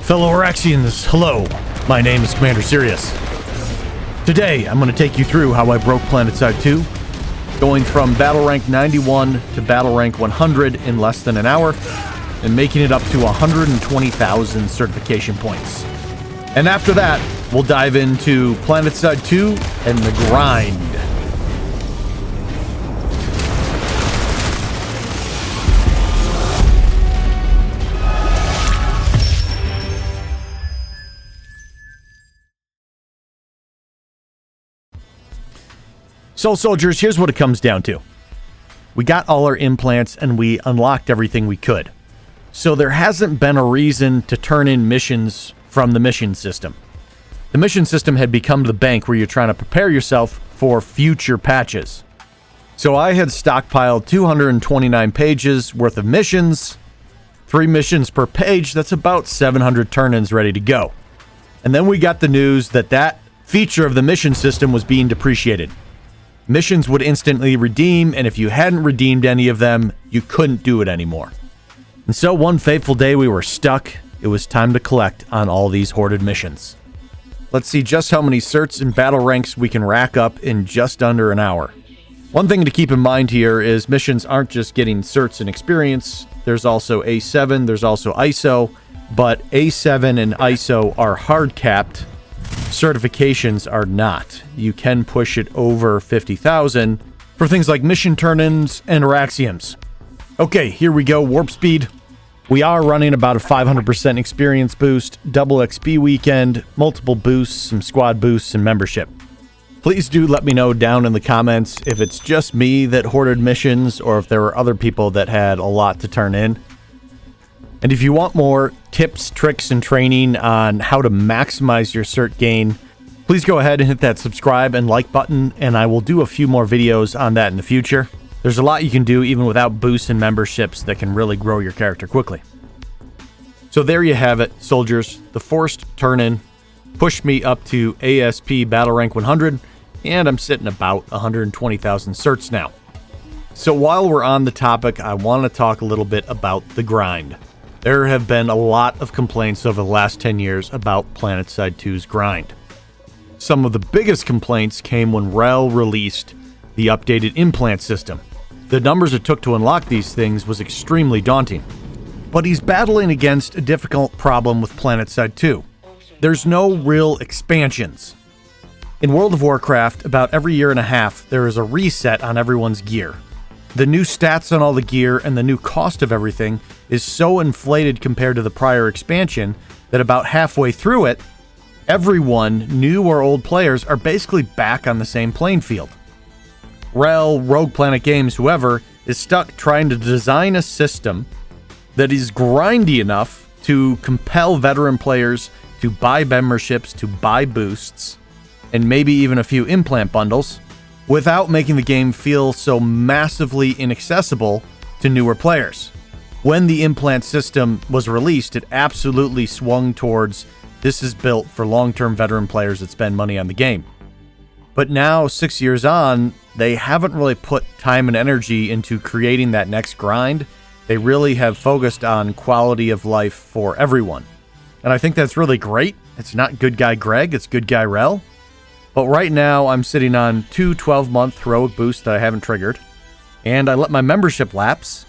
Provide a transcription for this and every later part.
Fellow Araxians, hello. My name is Commander Cyrious. Today, I'm going to take you through how I broke Planetside 2, going from battle rank 91 to battle rank 100 in less than an hour, and making it up to 120,000 certification points. And after that, we'll dive into Planetside 2 and the grind. So soldiers, here's what it comes down to. We got all our implants and we unlocked everything we could. So there hasn't been a reason to turn in missions from the mission system. The mission system had become the bank where you're trying to prepare yourself for future patches. So I had stockpiled 229 pages worth of missions, 3 missions per page. That's about 700 turn-ins ready to go. And then we got the news that that feature of the mission system was being depreciated. Missions would instantly redeem, and if you hadn't redeemed any of them, you couldn't do it anymore. And so one fateful day we were stuck. It was time to collect on all these hoarded missions. Let's see just how many certs and battle ranks we can rack up in just under an hour. One thing to keep in mind here is missions aren't just getting certs and experience. There's also A7, there's also ISO, but A7 and ISO are hard capped. Certifications are not. You can push it over 50,000 for things like mission turn-ins and Araxiums. Okay, here we go. Warp speed. We are running about a 500% experience boost, double XP weekend, multiple boosts, some squad boosts, and membership. Please do let me know down in the comments if it's just me that hoarded missions or if there were other people that had a lot to turn in. And if you want more tips, tricks, and training on how to maximize your cert gain, please go ahead and hit that subscribe and like button, and I will do a few more videos on that in the future. There's a lot you can do even without boosts and memberships that can really grow your character quickly. So there you have it, soldiers. The forced turn-in pushed me up to ASP battle rank 100, and I'm sitting about 120,000 certs now. So while we're on the topic, I want to talk a little bit about the grind. There have been a lot of complaints over the last 10 years about Planetside 2's grind. Some of the biggest complaints came when REL released the updated implant system. The numbers it took to unlock these things was extremely daunting. But he's battling against a difficult problem with Planetside 2. There's no real expansions. In World of Warcraft, about every year and a half, there is a reset on everyone's gear. The new stats on all the gear and the new cost of everything is so inflated compared to the prior expansion that about halfway through it, everyone, new or old players, are basically back on the same playing field. REL, Rogue Planet Games, whoever, is stuck trying to design a system that is grindy enough to compel veteran players to buy memberships, to buy boosts, and maybe even a few implant bundles, without making the game feel so massively inaccessible to newer players. When the implant system was released, it absolutely swung towards this is built for long-term veteran players that spend money on the game. But now, 6 years on, they haven't really put time and energy into creating that next grind. They really have focused on quality of life for everyone. And I think that's really great. It's not good guy Greg, it's good guy REL. But right now, I'm sitting on 2 12-month heroic boosts that I haven't triggered. And I let my membership lapse.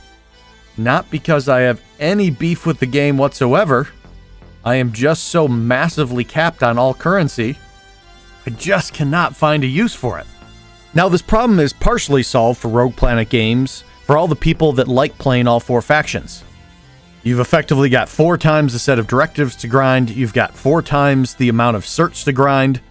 Not because I have any beef with the game whatsoever. I am just so massively capped on all currency. I just cannot find a use for it. Now, this problem is partially solved for Rogue Planet Games for all the people that like playing all 4 factions. You've effectively got 4 times the set of directives to grind. You've got 4 times the amount of certs to grind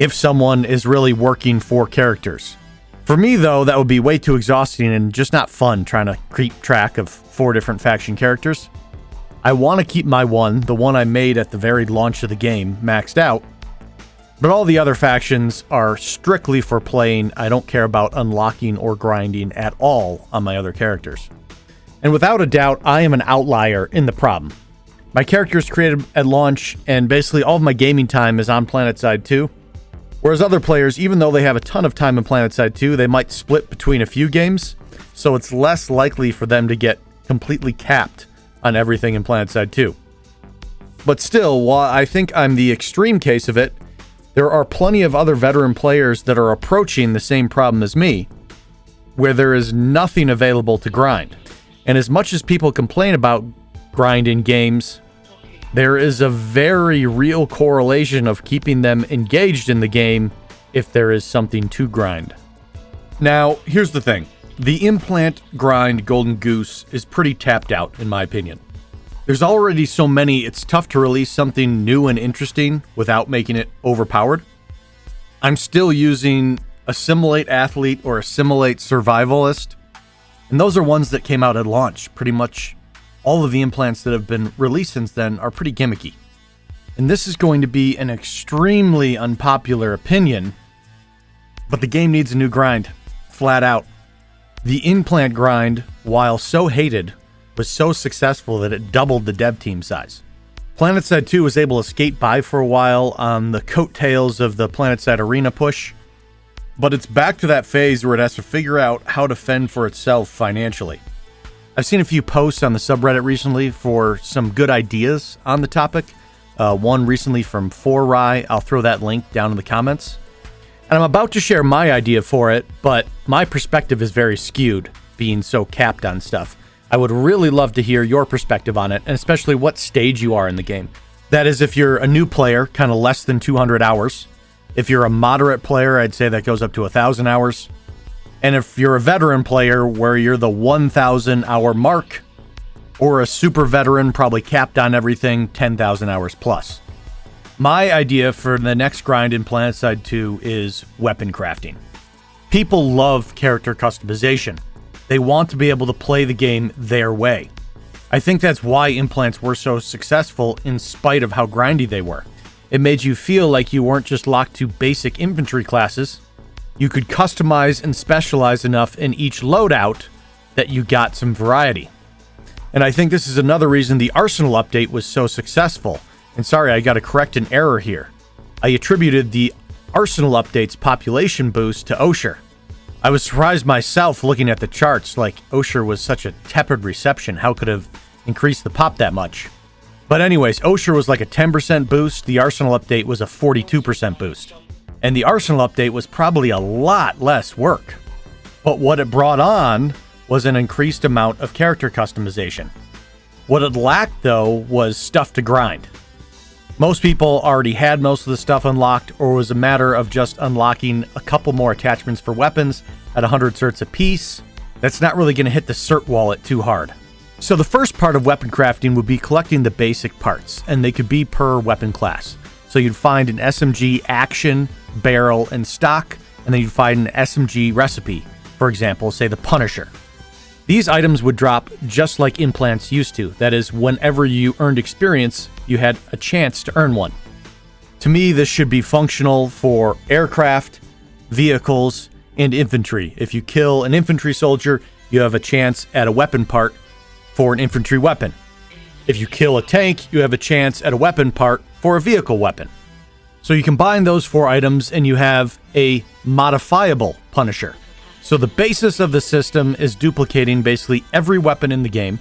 if someone is really working 4 characters. For me, though, that would be way too exhausting and just not fun trying to keep track of 4 different faction characters. I want to keep my one, the one I made at the very launch of the game, maxed out. But all the other factions are strictly for playing. I don't care about unlocking or grinding at all on my other characters. And without a doubt, I am an outlier in the problem. My character is created at launch, and basically all of my gaming time is on Planetside 2. Whereas other players, even though they have a ton of time in Planetside 2, they might split between a few games, so it's less likely for them to get completely capped on everything in Planetside 2. But still, while I think I'm the extreme case of it, there are plenty of other veteran players that are approaching the same problem as me, where there is nothing available to grind. And as much as people complain about grind in games, there is a very real correlation of keeping them engaged in the game if there is something to grind. Now, here's the thing. The implant grind Golden Goose is pretty tapped out, in my opinion. There's already so many, it's tough to release something new and interesting without making it overpowered. I'm still using Assimilate Athlete or Assimilate Survivalist, and those are ones that came out at launch. Pretty much all of the implants that have been released since then are pretty gimmicky. And this is going to be an extremely unpopular opinion, but the game needs a new grind, flat out. The implant grind, while so hated, was so successful that it doubled the dev team size. Planetside 2 was able to skate by for a while on the coattails of the Planetside Arena push, but it's back to that phase where it has to figure out how to fend for itself financially. I've seen a few posts on the subreddit recently for some good ideas on the topic. One recently from 4Rye. I'll throw that link down in the comments. And I'm about to share my idea for it, but my perspective is very skewed, being so capped on stuff. I would really love to hear your perspective on it, and especially what stage you are in the game. That is, if you're a new player, kind of less than 200 hours. If you're a moderate player, I'd say that goes up to 1,000 hours. And if you're a veteran player, where you're the 1,000 hour mark, or a super veteran, probably capped on everything, 10,000 hours plus. My idea for the next grind in Planetside 2 is weapon crafting. People love character customization. They want to be able to play the game their way. I think that's why implants were so successful in spite of how grindy they were. It made you feel like you weren't just locked to basic infantry classes. You could customize and specialize enough in each loadout that you got some variety. And I think this is another reason the Arsenal update was so successful. And sorry, I got to correct an error here. I attributed the Arsenal update's population boost to Osher. I was surprised myself looking at the charts, like Osher was such a tepid reception, how could have increased the pop that much? But anyways, Osher was like a 10% boost, the Arsenal update was a 42% boost. And the Arsenal update was probably a lot less work. But what it brought on was an increased amount of character customization. What it lacked, though, was stuff to grind. Most people already had most of the stuff unlocked, or it was a matter of just unlocking a couple more attachments for weapons at 100 certs apiece. That's not really going to hit the cert wallet too hard. So the first part of weapon crafting would be collecting the basic parts, and they could be per weapon class. So you'd find an SMG action, barrel, and stock, and then you'd find an SMG recipe, for example, say the Punisher. These items would drop just like implants used to. That is, whenever you earned experience, you had a chance to earn one. To me, this should be functional for aircraft, vehicles, and infantry. If you kill an infantry soldier, you have a chance at a weapon part for an infantry weapon. If you kill a tank, you have a chance at a weapon part for a vehicle weapon. So you combine those 4 items and you have a modifiable Punisher. So the basis of the system is duplicating basically every weapon in the game,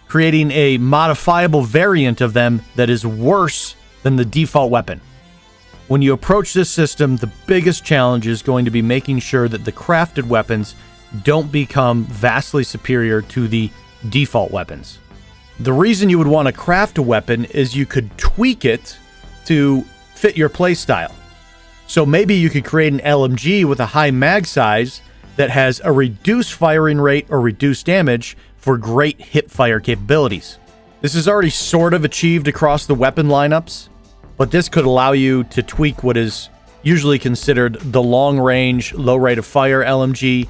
creating a modifiable variant of them that is worse than the default weapon. When you approach this system, the biggest challenge is going to be making sure that the crafted weapons don't become vastly superior to the default weapons. The reason you would want to craft a weapon is you could tweak it to fit your playstyle. So maybe you could create an LMG with a high mag size that has a reduced firing rate or reduced damage for great hip fire capabilities. This is already sort of achieved across the weapon lineups, but this could allow you to tweak what is usually considered the long-range, low rate of fire LMG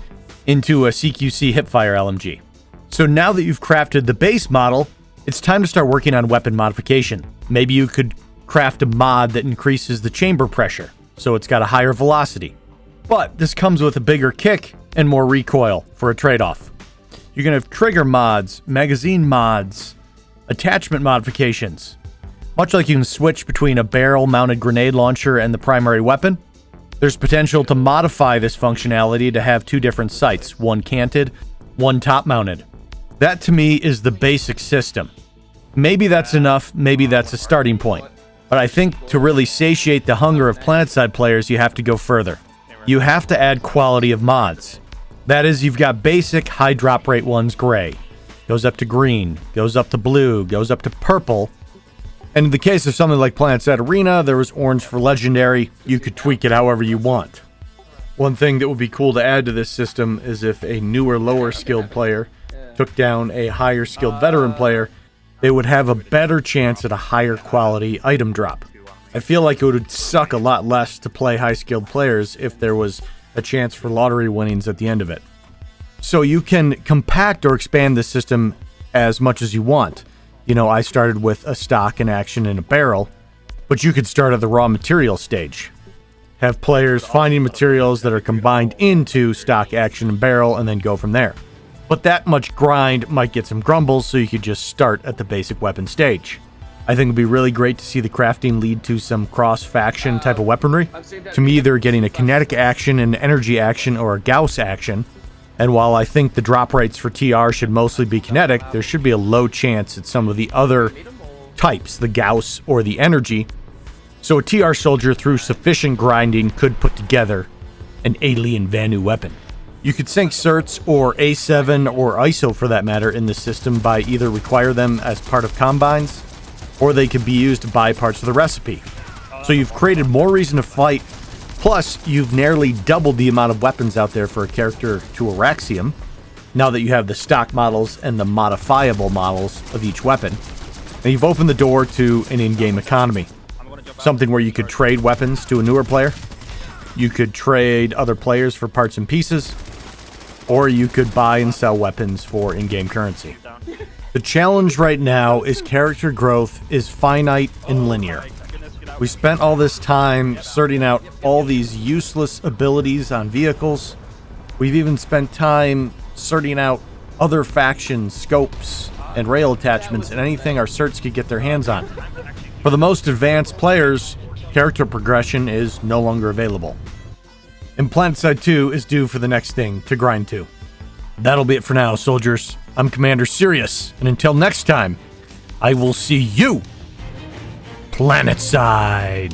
into a CQC hipfire LMG. So now that you've crafted the base model, it's time to start working on weapon modification. Maybe you could craft a mod that increases the chamber pressure, so it's got a higher velocity. But this comes with a bigger kick and more recoil for a trade-off. You're going to have trigger mods, magazine mods, attachment modifications. Much like you can switch between a barrel-mounted grenade launcher and the primary weapon, there's potential to modify this functionality to have 2 different sights, one canted, one top-mounted. That to me is the basic system. Maybe that's enough, maybe that's a starting point. But I think to really satiate the hunger of Planetside players, you have to go further. You have to add quality of mods. That is, you've got basic high drop rate ones, gray. Goes up to green, goes up to blue, goes up to purple. And in the case of something like Planetside Arena, there was orange for legendary. You could tweak it however you want. One thing that would be cool to add to this system is if a newer, lower skilled player took down a higher skilled veteran player, they would have a better chance at a higher quality item drop. I feel like it would suck a lot less to play high skilled players if there was a chance for lottery winnings at the end of it. So you can compact or expand the system as much as you want. You know, I started with a stock, an action, and a barrel, but you could start at the raw material stage. Have players finding materials that are combined into stock, action, and barrel, and then go from there. But that much grind might get some grumbles, so you could just start at the basic weapon stage. I think it'd be really great to see the crafting lead to some cross-faction type of weaponry. To me, they're getting a kinetic action, an energy action, or a Gauss action. And while I think the drop rates for TR should mostly be kinetic, there should be a low chance at some of the other types, the Gauss or the energy. So a TR soldier, through sufficient grinding, could put together an alien Vanu weapon. You could sync Certs or A7 or ISO for that matter in the system by either require them as part of combines, or they could be used to buy parts of the recipe. So you've created more reason to fight. Plus, you've nearly doubled the amount of weapons out there for a character to Araxium, now that you have the stock models and the modifiable models of each weapon. And you've opened the door to an in-game economy. Something where you could trade weapons to a newer player, you could trade other players for parts and pieces, or you could buy and sell weapons for in-game currency. The challenge right now is character growth is finite and linear. We spent all this time sorting out all these useless abilities on vehicles. We've even spent time sorting out other factions, scopes, and rail attachments, and anything our certs could get their hands on. For the most advanced players, character progression is no longer available. And Planetside 2 is due for the next thing to grind to. That'll be it for now, soldiers. I'm Commander Cyrious, and until next time, I will see you Planetside.